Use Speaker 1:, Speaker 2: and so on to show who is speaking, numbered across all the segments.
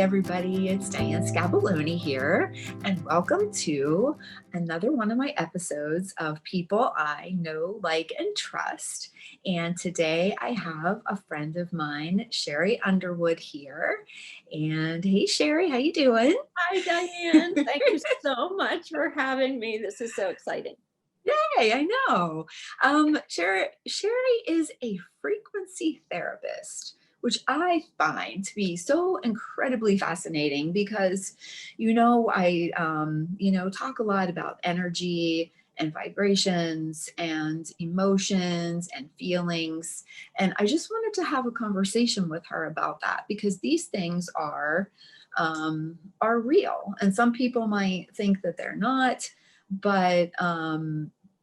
Speaker 1: everybody, it's Diane Scabilloni here, and welcome to another one of my episodes of People I Know, Like, and Trust. And today I have a friend of mine, Cheri Underwood, here. And hey, Cheri, how you doing?
Speaker 2: Hi, Diane. Thank you so much for having me. This is so exciting.
Speaker 1: Yay, I know. Cheri is a frequency therapist, which I find to be so incredibly fascinating because, I talk a lot about energy and vibrations and emotions and feelings. And I just wanted to have a conversation with her about that because these things are real. And some people might think that they're not, but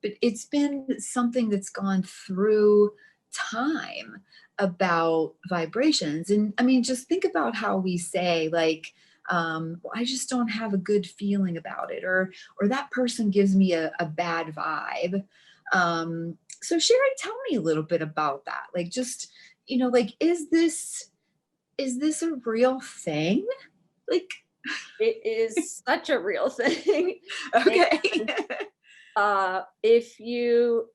Speaker 1: it's been something that's gone through time about vibrations. And I mean, just think about how we say, like, well, I just don't have a good feeling about it, or that person gives me a bad vibe. So Cheri, tell me a little bit about that. Like, just, like, is this a real thing? Like,
Speaker 2: It is such a real thing.
Speaker 1: okay.
Speaker 2: And if you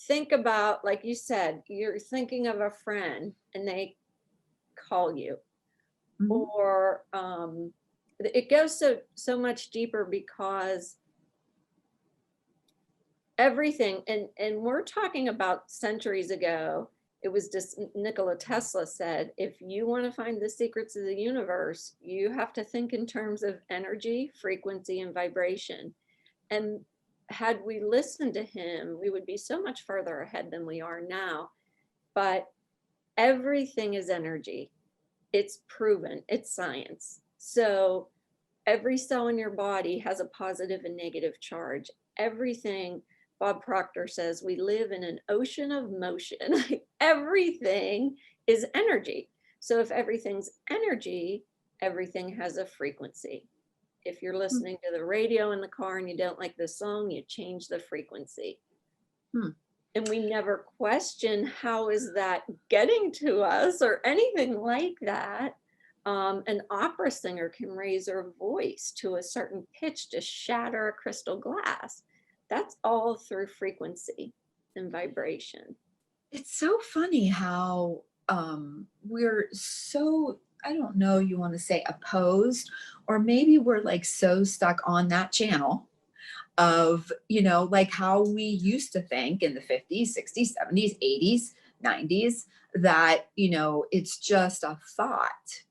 Speaker 2: think about, like you said, you're thinking of a friend and they call you,
Speaker 1: Mhm.
Speaker 2: or it goes so much deeper because everything, and we're talking about centuries ago. It was just Nikola Tesla said, if you want to find the secrets of the universe, you have to think in terms of energy, frequency, and vibration. And had we listened to him, we would be so much further ahead than we are now. But everything is energy. It's proven, it's science. So every cell in your body has a positive and negative charge. Everything, Bob Proctor says, we live in an ocean of motion. Everything is energy. So if everything's energy, everything has a frequency. If you're listening to the radio in the car and you don't like the song, you change the frequency.
Speaker 1: Hmm.
Speaker 2: And we never question how is that getting to us or anything like that. An opera singer can raise her voice to a certain pitch to shatter a crystal glass. That's all through frequency and vibration.
Speaker 1: It's so funny how we're so, I don't know, you want to say opposed, or maybe we're like so stuck on that channel of, like how we used to think in the 50s, 60s, 70s, 80s, 90s, that, it's just a thought.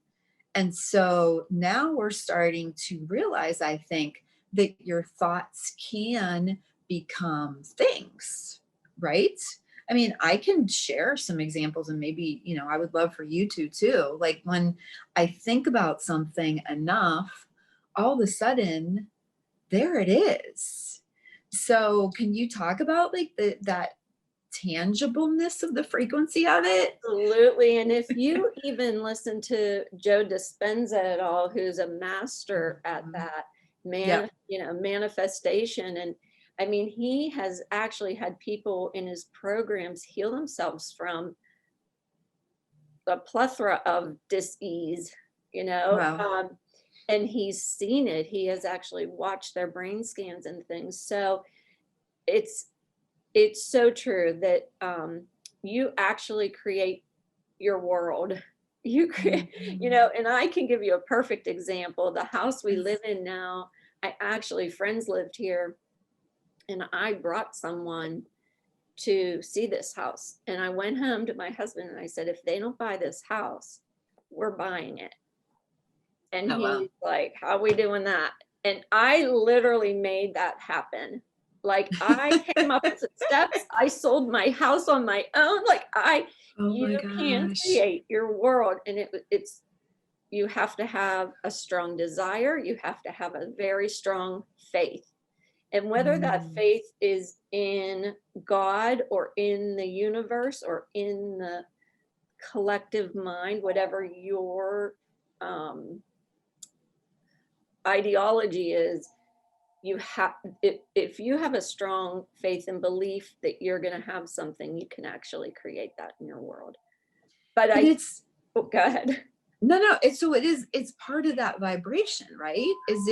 Speaker 1: And so now we're starting to realize, I think, that your thoughts can become things, right? I mean, I can share some examples and maybe, I would love for you to too. Like when I think about something enough, all of a sudden, there it is. So can you talk about like that tangibleness of the frequency of it?
Speaker 2: Absolutely. And if you even listen to Joe Dispenza at all, who's a master at
Speaker 1: Mhm.
Speaker 2: that
Speaker 1: Yep.
Speaker 2: manifestation. And I mean, he has actually had people in his programs heal themselves from a plethora of dis-ease, you know,
Speaker 1: Wow.
Speaker 2: and he's seen it. He has actually watched their brain scans and things. So it's it's so true that you actually create your world. You create,
Speaker 1: Mhm.
Speaker 2: and I can give you a perfect example. The house we live in now, I actually, friends lived here, and I brought someone to see this house. And I went home to my husband and I said, if they don't buy this house, we're buying it. And
Speaker 1: Oh, wow.
Speaker 2: he's like, how are we doing that? And I literally made that happen. Like I came up with the steps. I sold my house on my own.
Speaker 1: Oh
Speaker 2: You
Speaker 1: my
Speaker 2: can
Speaker 1: gosh.
Speaker 2: create your world. And it's, you have to have a strong desire. You have to have a very strong faith. And whether that
Speaker 1: Mm.
Speaker 2: faith is in God or in the universe or in the collective mind, whatever your um, ideology is, you have, if you have a strong faith and belief that you're going to have something, you can actually create that in your world. But
Speaker 1: And
Speaker 2: I,
Speaker 1: it's
Speaker 2: oh, go ahead.
Speaker 1: No, it's part of that vibration, right? Is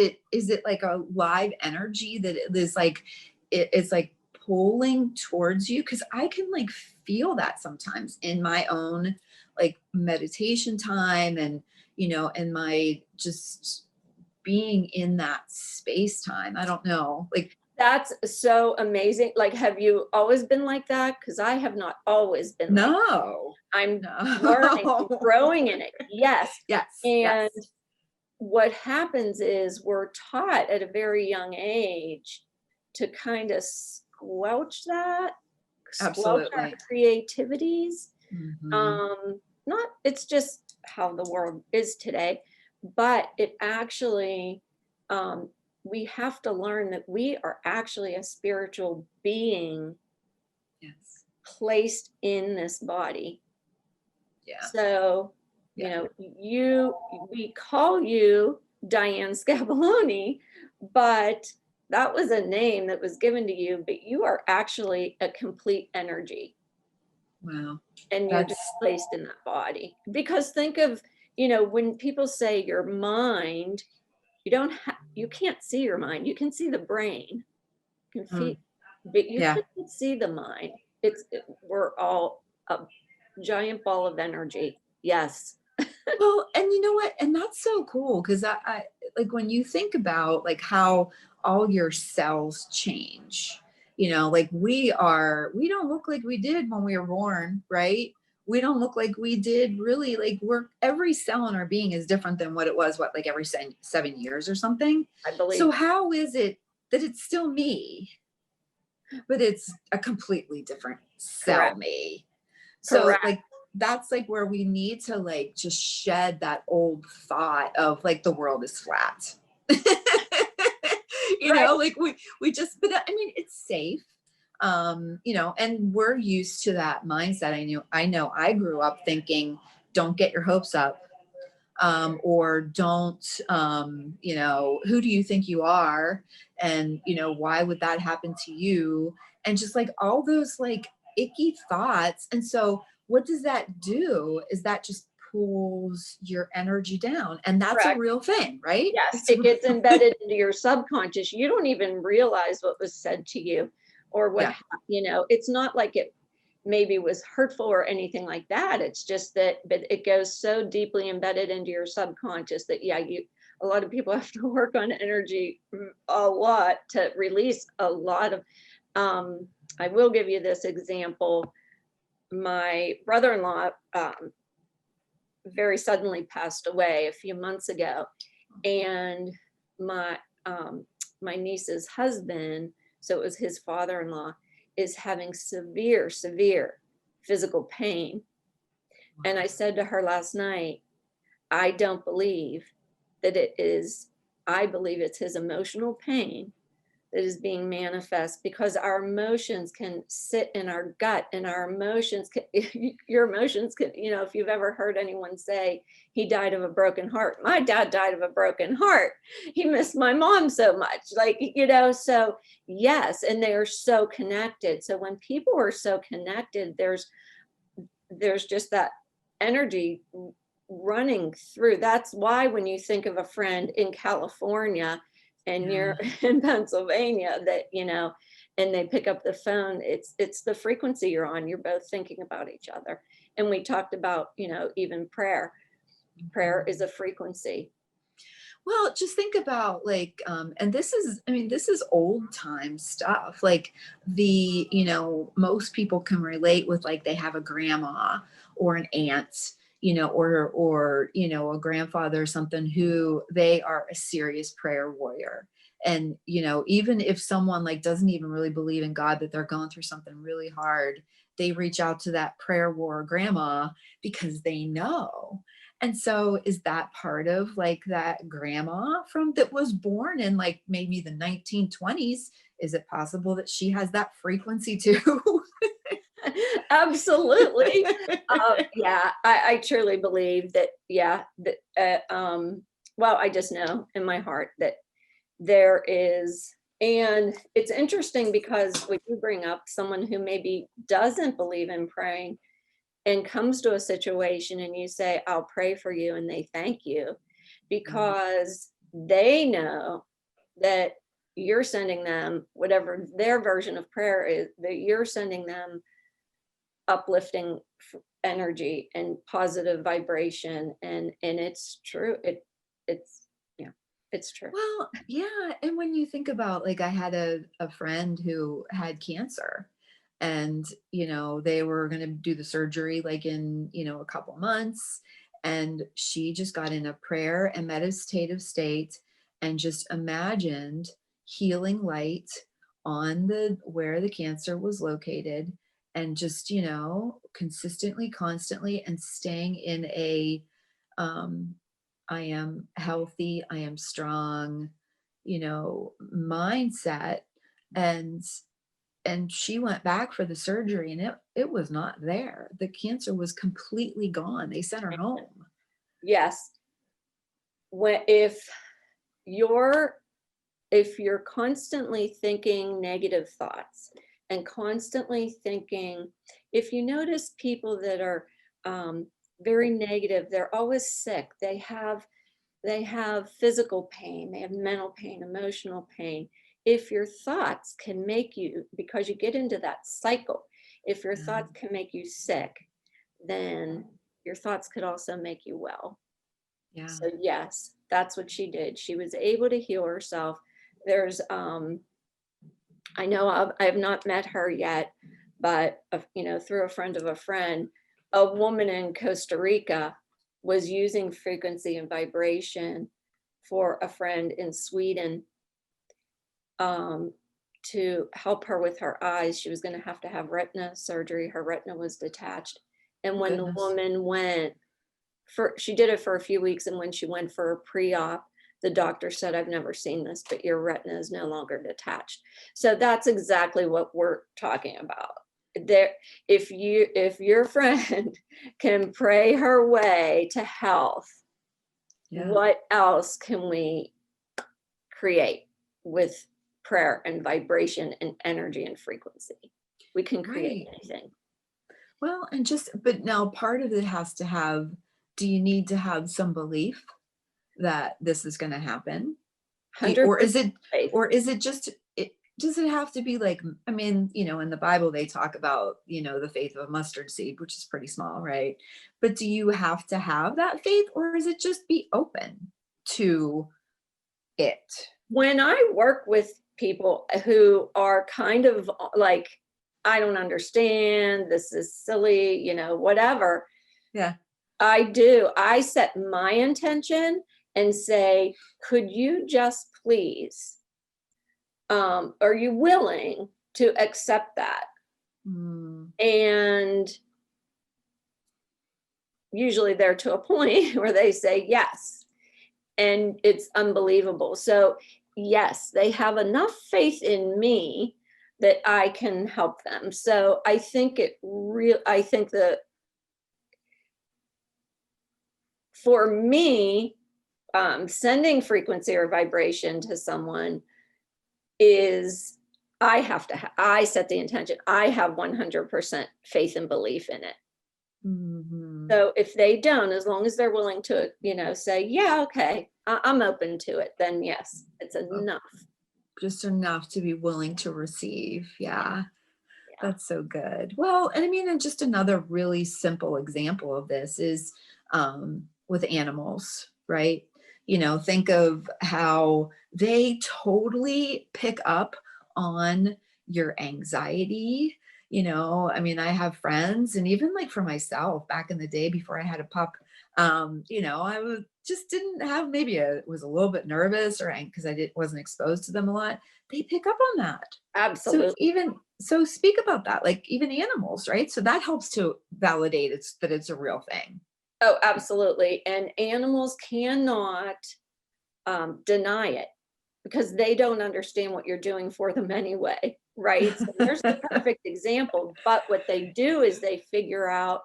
Speaker 1: it like a live energy that it is like, it's like pulling towards you? Because I can like feel that sometimes in my own like meditation time, and and my just being in that space time. I don't know. Like,
Speaker 2: That's so amazing. Like, have you always been like that? Because I have not always been like that.
Speaker 1: no,
Speaker 2: I'm learning, I'm
Speaker 1: no.
Speaker 2: growing in it. Yes.
Speaker 1: Yes,
Speaker 2: And
Speaker 1: yes,
Speaker 2: what happens is we're taught at a very young age to kind of squelch our
Speaker 1: absolutely.
Speaker 2: creativities.
Speaker 1: Hmm.
Speaker 2: Not, it's just how the world is today, but it actually, um, we have to learn that we are actually a spiritual being
Speaker 1: Yes.
Speaker 2: placed in this body.
Speaker 1: Yeah.
Speaker 2: So,
Speaker 1: Yeah.
Speaker 2: we call you Diane Scabilloni, but that was a name that was given to you, but you are actually a complete energy,
Speaker 1: Wow.
Speaker 2: and you're just
Speaker 1: That's
Speaker 2: placed in that body. Because think of, when people say your mind, you can't see your mind. You can see the brain, you can feel,
Speaker 1: mm,
Speaker 2: but you
Speaker 1: yeah.
Speaker 2: couldn't see the mind. We're all a giant ball of energy. Yes.
Speaker 1: Well, and you know what? And that's so cool because I like when you think about like how all your cells change, like we don't look like we did when we were born, right? We don't look like we did really, like we're every cell in our being is different than what it was, what, like every 7 years or something.
Speaker 2: I believe
Speaker 1: So how is it that it's still me, but it's a completely different cell
Speaker 2: correct.
Speaker 1: me? So
Speaker 2: Correct.
Speaker 1: like that's like where we need to like just shed that old thought of like the world is flat.
Speaker 2: Right.
Speaker 1: Like we just, but I mean it's safe. And we're used to that mindset. I know I grew up thinking, don't get your hopes up, or don't, who do you think you are? And, why would that happen to you? And just like all those like icky thoughts. And so, what does that do? Is that just pulls your energy down. And that's a
Speaker 2: Correct.
Speaker 1: real thing, right?
Speaker 2: Yes,
Speaker 1: It's
Speaker 2: it gets embedded into your subconscious. You don't even realize what was said to you or
Speaker 1: yeah,
Speaker 2: it's not like it maybe was hurtful or anything like that. It's just that, but it goes so deeply embedded into your subconscious that, yeah, a lot of people have to work on energy a lot to release a lot of, I will give you this example. My brother-in-law, very suddenly passed away a few months ago, and my my niece's husband, so it was his father-in-law, is having severe physical pain. And I said to her last night, I don't believe that it is, I believe it's his emotional pain that is being manifest, because our emotions can sit in our gut, and our emotions can, your emotions can, if you've ever heard anyone say he died of a broken heart, my dad died of a broken heart, he missed my mom so much, like, so yes, and they are so connected. So when people are so connected, there's just that energy running through. That's why when you think of a friend in California and
Speaker 1: yeah.
Speaker 2: you're in Pennsylvania, that, and they pick up the phone, it's the frequency you're on. You're both thinking about each other. And we talked about, even prayer. Prayer is a frequency.
Speaker 1: Well, just think about like, and this is, I mean, this is old time stuff. Like most people can relate with like they have a grandma or an aunt, or a grandfather or something who they are a serious prayer warrior. And, even if someone like doesn't even really believe in God, that they're going through something really hard, they reach out to that prayer war grandma because they know. And so is that part of like that grandma from that was born in like maybe the 1920s? Is it possible that she has that frequency too?
Speaker 2: Absolutely. Yeah, I truly believe that, yeah, that, well, I just know in my heart that there is, and it's interesting because when you bring up someone who maybe doesn't believe in praying, and comes to a situation and you say, I'll pray for you, and they thank you because they know that you're sending them whatever their version of prayer is, that you're sending them uplifting energy and positive vibration. And it's true. It's yeah, it's true.
Speaker 1: Well, yeah. And when you think about, like, I had a friend who had cancer, and, they were going to do the surgery like in, a couple months. And she just got in a prayer and meditative state and just imagined healing light on the where the cancer was located, and just, consistently, constantly, and staying in a um I am healthy, I am strong, mindset. And she went back for the surgery, and it was not there. The cancer was completely gone. They sent her home.
Speaker 2: Yes. When you're if you're constantly thinking negative thoughts and constantly thinking, if you notice people that are very negative, they're always sick. They have physical pain, they have mental pain, emotional pain. If your thoughts can make you, because you get into that cycle, if your
Speaker 1: Yeah.
Speaker 2: thoughts can make you sick, then your thoughts could also make you well.
Speaker 1: Yeah.
Speaker 2: So yes, that's what she did. She was able to heal herself. There's I know I have not met her yet, but through a friend of a friend, a woman in Costa Rica was using frequency and vibration for a friend in Sweden, um, to help her with her eyes. She was going to have retina surgery. Her retina was detached. And when the
Speaker 1: Goodness.
Speaker 2: woman went she did it for a few weeks, and when she went for a pre-op, the doctor said, I've never seen this, but your retina is no longer detached. So that's exactly what we're talking about. There, if your friend can pray her way to health,
Speaker 1: Yeah.
Speaker 2: what else can we create with prayer and vibration and energy and frequency? We can create
Speaker 1: Right.
Speaker 2: anything.
Speaker 1: Well, and but now part of it has to have, do you need to have some belief that this is going to happen? Or
Speaker 2: 100%
Speaker 1: is it,
Speaker 2: faith.
Speaker 1: just does it have to be like, I mean, in the Bible they talk about, the faith of a mustard seed, which is pretty small, right? But do you have to have that faith, or is it just be open to it?
Speaker 2: When I work with people who are kind of like, I don't understand, this is silly, whatever,
Speaker 1: Yeah.
Speaker 2: I set my intention and say, could you just please, are you willing to accept that?
Speaker 1: Mm,
Speaker 2: And usually they're to a point where they say yes. And it's unbelievable. So yes, they have enough faith in me that I can help them. So I think that for me, sending frequency or vibration to someone is, I set the intention. I have 100% faith and belief in it.
Speaker 1: mhm.
Speaker 2: So if they don't, as long as they're willing to, say, yeah, okay, I'm open to it, then yes, it's
Speaker 1: Oh,
Speaker 2: enough.
Speaker 1: just enough to be willing to receive. Yeah.
Speaker 2: Yeah.
Speaker 1: That's so good. Well, and I mean, and just another really simple example of this is with animals, right? Think of how they totally pick up on your anxiety. I mean, I have friends, and even like for myself back in the day before I had a pup, I just didn't have, maybe was a little bit nervous, or because wasn't exposed to them a lot. They pick up on that. So
Speaker 2: Absolutely.
Speaker 1: even so, speak about that, like even animals, right? So that helps to validate that it's a real thing.
Speaker 2: Oh, absolutely. And animals cannot deny it because they don't understand what you're doing for them anyway, right? So there's the perfect example. But what they do is they figure out,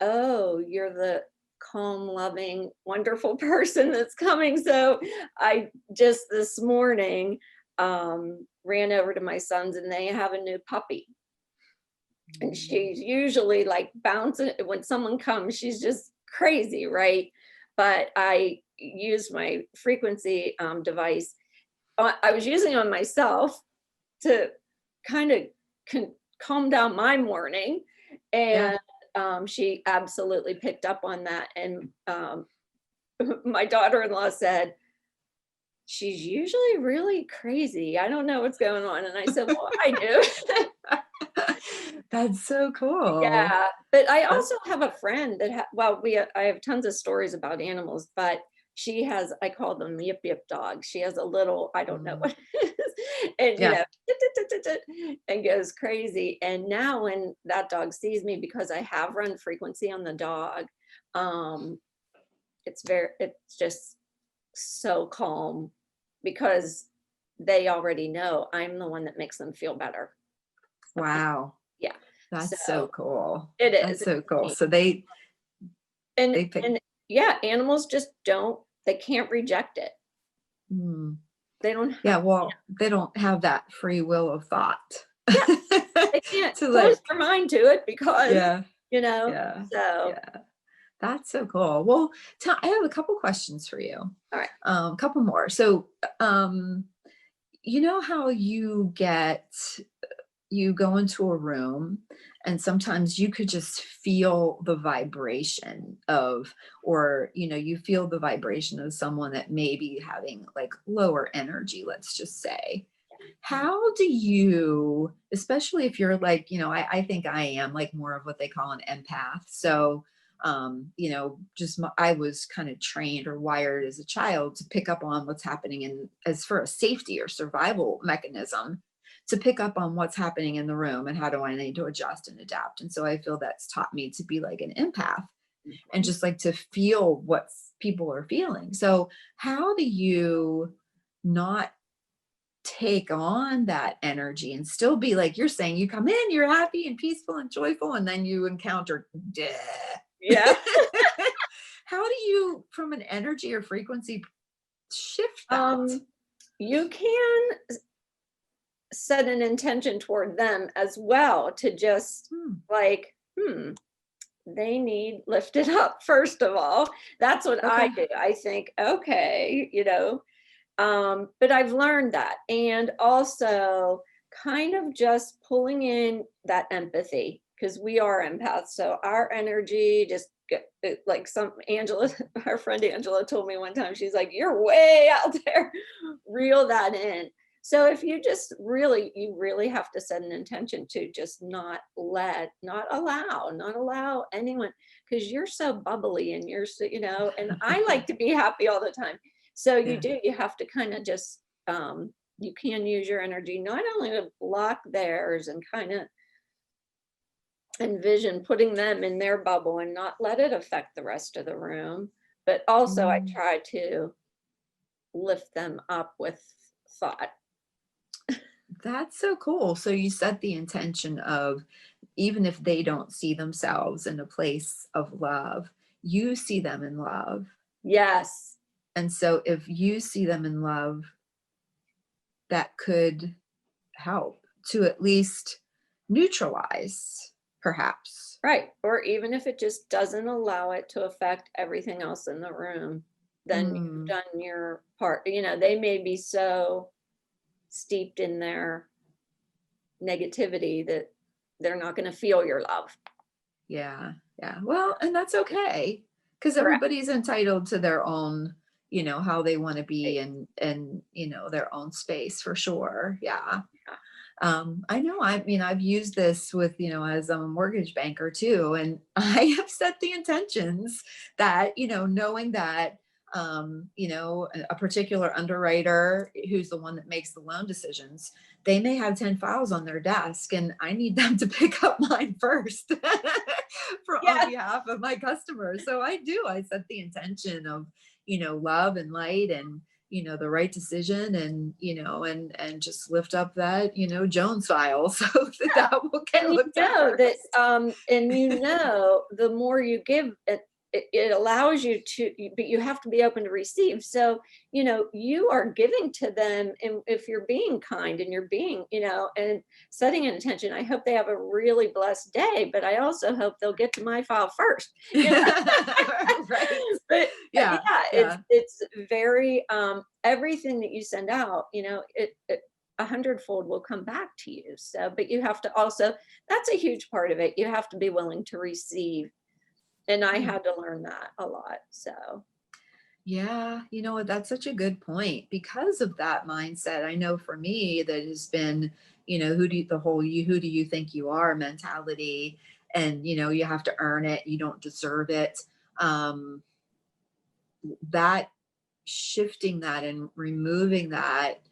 Speaker 2: oh, you're the calm, loving, wonderful person that's coming. So I just this morning ran over to my sons, and they have a new puppy. And she's usually like bouncing when someone comes, she's just crazy, right? But I use my frequency device. I was using it on myself to kind of calm down my morning,
Speaker 1: Yeah.
Speaker 2: and she absolutely picked up on that. And my daughter-in-law said, she's usually really crazy. I don't know what's going on. And I said, well, I do.
Speaker 1: That's so cool.
Speaker 2: Yeah, but I
Speaker 1: That's
Speaker 2: also have a friend that well, I have tons of stories about animals, but she has, I call them yip yip dogs. She has a little, I don't know
Speaker 1: mm,
Speaker 2: what it is, and
Speaker 1: yeah.
Speaker 2: and goes crazy. And now when that dog sees me, because I have run frequency on the dog, um, it's just so calm because they already know I'm the one that makes them feel better.
Speaker 1: Wow.
Speaker 2: Yeah. So
Speaker 1: That's so cool.
Speaker 2: it is.
Speaker 1: That's so
Speaker 2: It's
Speaker 1: cool.
Speaker 2: neat.
Speaker 1: So
Speaker 2: And
Speaker 1: they pick.
Speaker 2: and yeah, animals just don't, they can't reject it.
Speaker 1: Mm,
Speaker 2: They don't
Speaker 1: yeah,
Speaker 2: have,
Speaker 1: well, they don't have that free will of thought.
Speaker 2: yeah, they can't
Speaker 1: To
Speaker 2: close
Speaker 1: like,
Speaker 2: their mind to it because,
Speaker 1: yeah,
Speaker 2: you know,
Speaker 1: yeah,
Speaker 2: so,
Speaker 1: yeah. That's so cool. Well, I have a couple questions for you.
Speaker 2: all right.
Speaker 1: A couple more. So, um, you know how you go into a room and sometimes you could just feel the vibration of, or you feel the vibration of someone that may be having like lower energy, let's just say. How do you, especially if you're like, I think I am like more of what they call an empath. So, I was kind of trained or wired as a child to pick up on what's happening in, as for a safety or survival mechanism, to pick up on what's happening in the room and how do I need to adjust and adapt. And so I feel that's taught me to be like an empath and just like to feel what people are feeling. So how do you not take on that energy and still be like you're saying, you come in, you're happy and peaceful and joyful, and then you encounter death.
Speaker 2: Yeah.
Speaker 1: How do you, from an energy or frequency, shift that?
Speaker 2: You can set an intention toward them as well to just
Speaker 1: Hmm.
Speaker 2: like, they need lifted up, first of all. That's what I
Speaker 1: Okay.
Speaker 2: do. I think, okay, but I've learned that. And also kind of just pulling in that empathy because we are empaths. So our energy just like some Angela, our friend Angela told me one time, she's like, you're way out there. Reel that in. So if you really have to set an intention to just not allow anyone, because you're so bubbly and you're so, and I like to be happy all the time. So
Speaker 1: Yeah.
Speaker 2: you have to kind of just, you can use your energy not only to block theirs and kind of envision putting them in their bubble and not let it affect the rest of the room, but also I
Speaker 1: Mm.
Speaker 2: try to lift them up with thought.
Speaker 1: That's so cool. So you set the intention of, even if they don't see themselves in a place of love, you see them in love.
Speaker 2: Yes,
Speaker 1: And so if you see them in love, that could help to at least neutralize, perhaps.
Speaker 2: right. Or even if it just doesn't allow it to affect everything else in the room, then you've
Speaker 1: Mm,
Speaker 2: done your part. They may be so steeped in their negativity that they're not going to feel your love.
Speaker 1: yeah, yeah. Well, and that's okay because
Speaker 2: Correct.
Speaker 1: everybody's entitled to their own, how they want to be,
Speaker 2: Right.
Speaker 1: and their own space for sure. Yeah.
Speaker 2: Yeah.
Speaker 1: I know. I mean, I've used this with, as I'm a mortgage banker too, and I have set the intentions that, knowing that, a particular underwriter who's the one that makes the loan decisions, they may have 10 files on their desk, and I need them to pick up mine first on
Speaker 2: Yes.
Speaker 1: behalf of my customers. So I set the intention of, love and light and the right decision, and and just lift up that Jones file so that will get
Speaker 2: And
Speaker 1: looked at
Speaker 2: that,
Speaker 1: first.
Speaker 2: the more you give it, it allows you to, but you have to be open to receive. So, you are giving to them, and if you're being kind and you're being, and setting an intention, I hope they have a really blessed day, but I also hope they'll get to my file first. You know?
Speaker 1: Right.
Speaker 2: But
Speaker 1: Yeah.
Speaker 2: yeah,
Speaker 1: Yeah.
Speaker 2: it's very everything that you send out, it a hundredfold will come back to you. So, but you have to also, that's a huge part of it. You have to be willing to receive. And I
Speaker 1: Yeah.
Speaker 2: had to learn that a lot. So
Speaker 1: Yeah, you know what? That's such a good point. Because of that mindset, I know for me that has been, the whole who do you think you are mentality, and you have to earn it, you don't deserve it. Um, that shifting that and removing that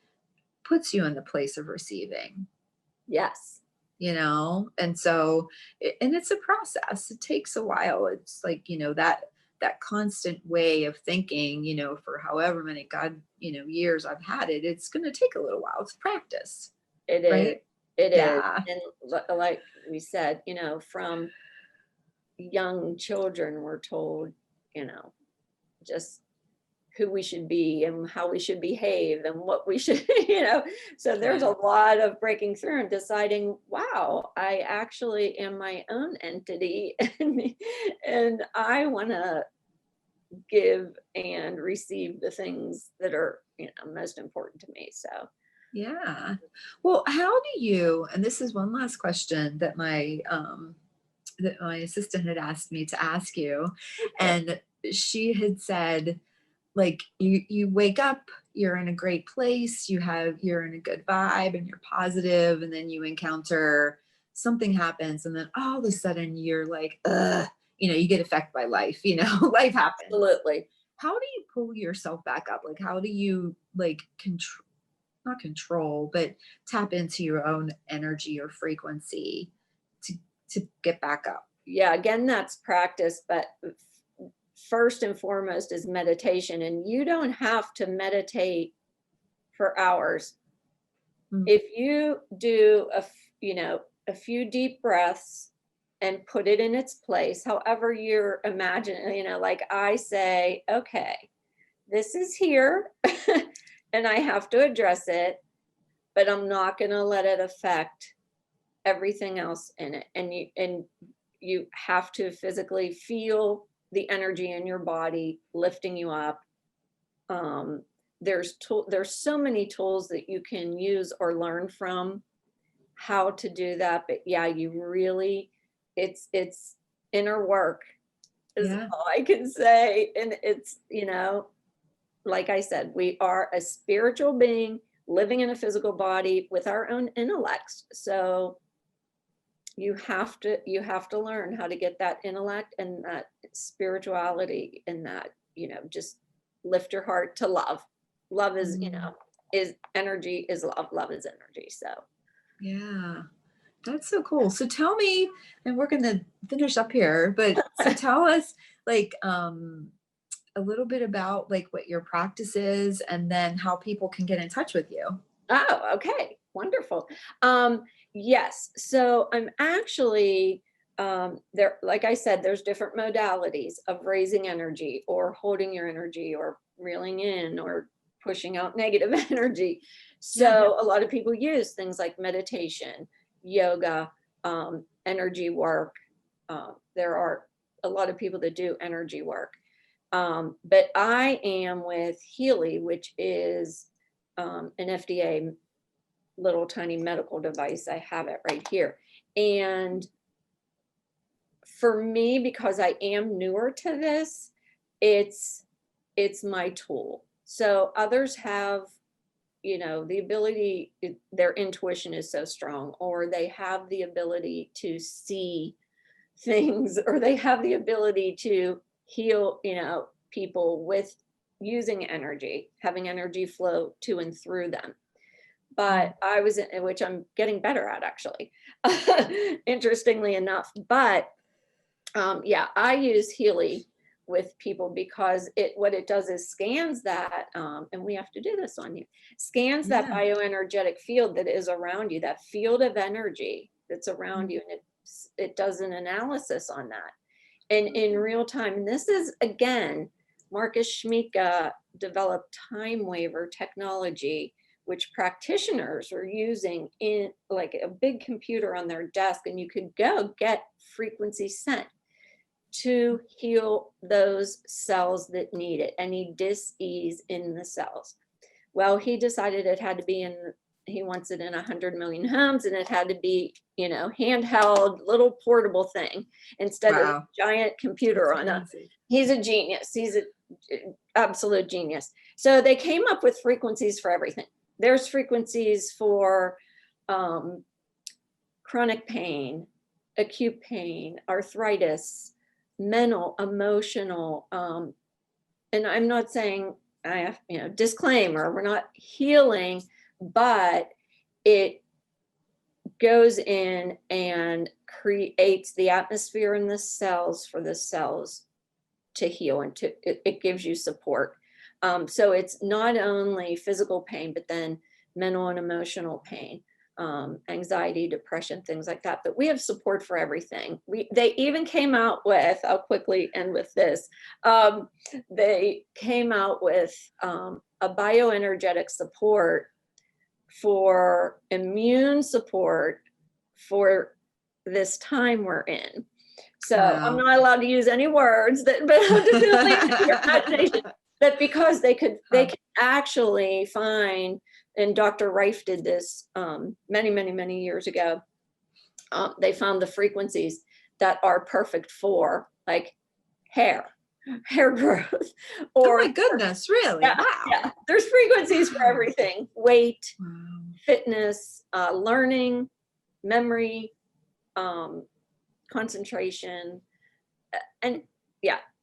Speaker 1: puts you in the place of receiving,
Speaker 2: yes,
Speaker 1: and so and it's a process, it takes a while. It's like, that constant way of thinking, for however many years I've had it, it's going to take a little while. It's practice,
Speaker 2: it is.
Speaker 1: right?
Speaker 2: It is.
Speaker 1: Yeah.
Speaker 2: And like we said, from young children, we're told, just who we should be and how we should behave and what we should, So there's a
Speaker 1: Yeah.
Speaker 2: lot of breaking through and deciding, wow, I actually am my own entity and I want to give and receive the things that are, most important to me. So,
Speaker 1: Yeah. Well, how do you, and this is one last question that my assistant had asked me to ask you,
Speaker 2: okay.
Speaker 1: and she had said, like, you wake up, you're in a great place, you're in a good vibe and you're positive, and then you encounter something happens, and then all of a sudden you're like, you get affected by life, life happens.
Speaker 2: Absolutely.
Speaker 1: How do you pull yourself back up? Like, how do you, like, control, not control, but tap into your own energy or frequency to get back up?
Speaker 2: Yeah, again, that's practice, but first and foremost is meditation. And you don't have to meditate for hours.
Speaker 1: Mm.
Speaker 2: If you do a few deep breaths and put it in its place, however you're imagining, like I say, okay, this is here and I have to address it, but I'm not going to let it affect everything else in it. And you have to physically feel the energy in your body lifting you up. Um, there's so many tools that you can use or learn from how to do that. But yeah, you really, it's inner work is
Speaker 1: Yeah.
Speaker 2: all I can say. And it's, like I said, we are a spiritual being living in a physical body with our own intellects. So you have to learn how to get that intellect and that spirituality and that, just lift your heart to love. Love is,
Speaker 1: Mm.
Speaker 2: is energy, is love. Love is energy. So
Speaker 1: Yeah. That's so cool. So tell me, and we're going to finish up here, but so tell us, like, a little bit about, like, what your practice is, and then how people can get in touch with you.
Speaker 2: oh, okay. Wonderful. Yes. So I'm actually there, like I said, there's different modalities of raising energy or holding your energy or reeling in or pushing out negative energy.
Speaker 1: Yeah.
Speaker 2: So a lot of people use things like meditation, yoga, energy work. There are a lot of people that do energy work. But I am with Healy, which is an FDA little tiny medical device. I have it right here. And for me, because I am newer to this, it's my tool. So others have, the ability, their intuition is so strong, or they have the ability to see things, or they have the ability to heal, people with using energy, having energy flow to and through them.
Speaker 1: Mm.
Speaker 2: But I was in, which I'm getting better at actually, interestingly enough. But yeah, I use Healy with people because what it does is scans that, and we have to do this on you, scans that
Speaker 1: Yeah.
Speaker 2: bioenergetic field that is around you, that field of energy that's around
Speaker 1: Mm.
Speaker 2: you, and it does an analysis on that. in real time. And this is, again, Marcus Schmidka developed time waver technology, which practitioners are using in like a big computer on their desk, and you could go get frequency sent to heal those cells that need it, any dis-ease in the cells. Well, he decided it had to be he wants it in 100 million homes, and it had to be, handheld, little portable thing instead of a giant computer on a, he's a genius. He's an absolute genius. So they came up with frequencies for everything. There's frequencies for chronic pain, acute pain, arthritis, mental, emotional, and I'm not saying, I have, disclaimer, we're not healing, but it goes in and creates the atmosphere in the cells for the cells to heal, and it gives you support. So it's not only physical pain, but then mental and emotional pain, anxiety, depression, things like that. But we have support for everything. They even came out with, I'll quickly end with this, they came out with a bioenergetic support for immune support for this time we're in. So I'm not allowed to use any words that, but I'm just going to leave it to your imagination. That because they can actually find, and Dr. Reif did this many years ago. They found the frequencies that are perfect for like hair growth. Or,
Speaker 1: oh my goodness, really?
Speaker 2: Yeah,
Speaker 1: wow.
Speaker 2: Yeah. There's frequencies for everything: weight, fitness, learning, memory, concentration, and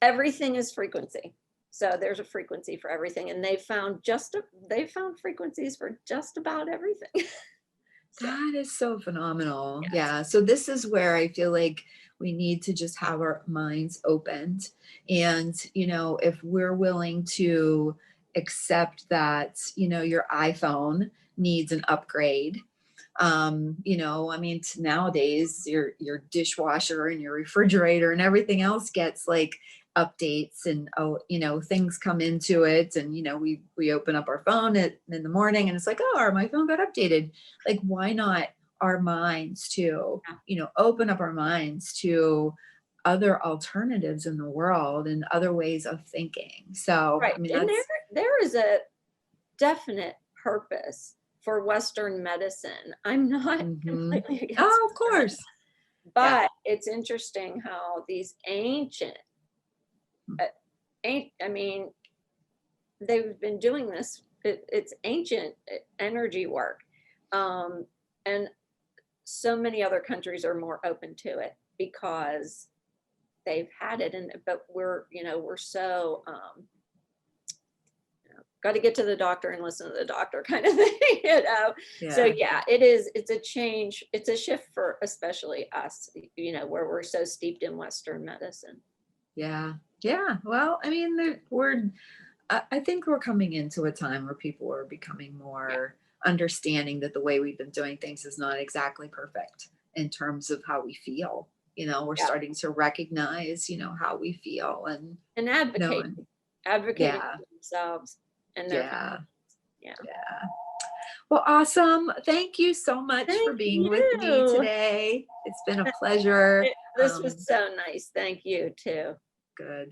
Speaker 2: everything is frequency. So there's a frequency for everything, and they found frequencies for just about everything.
Speaker 1: That is so phenomenal. Yes. Yeah. So this is where I feel like we need to just have our minds opened. And, if we're willing to accept that, your iPhone needs an upgrade, nowadays your dishwasher and your refrigerator and everything else gets like updates, and things come into it, and we open up our phone in the morning and it's like, oh, my phone got updated. Like, why not our minds to open up our minds to other alternatives in the world and other ways of thinking. So
Speaker 2: right. And there is a definite purpose for Western medicine. I'm not completely against
Speaker 1: of course,
Speaker 2: but it's interesting how these ancient they've been doing this. It's ancient energy work, and so many other countries are more open to it because they've had it. But we're so got to get to the doctor and listen to the doctor kind of thing, So it's a change. It's a shift for especially us, where we're so steeped in Western medicine.
Speaker 1: Yeah. Well, I think we're coming into a time where people are becoming more understanding that the way we've been doing things is not exactly perfect in terms of how we feel. We're starting to recognize, how we feel and
Speaker 2: advocate for themselves and their families. Yeah.
Speaker 1: Well, awesome. Thank you so much for being with me today. It's been a pleasure.
Speaker 2: This was so nice. Thank you too.
Speaker 1: Good.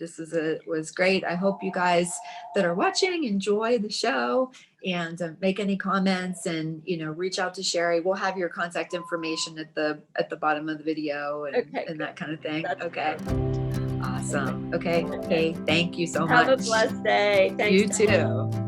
Speaker 1: Was great. I hope you guys that are watching enjoy the show, and make any comments, and reach out to Cheri. We'll have your contact information at the bottom of the video, and that kind of thing. That's perfect. Awesome. Okay. Thank you so much.
Speaker 2: Have a blessed day. Thanks.
Speaker 1: You too.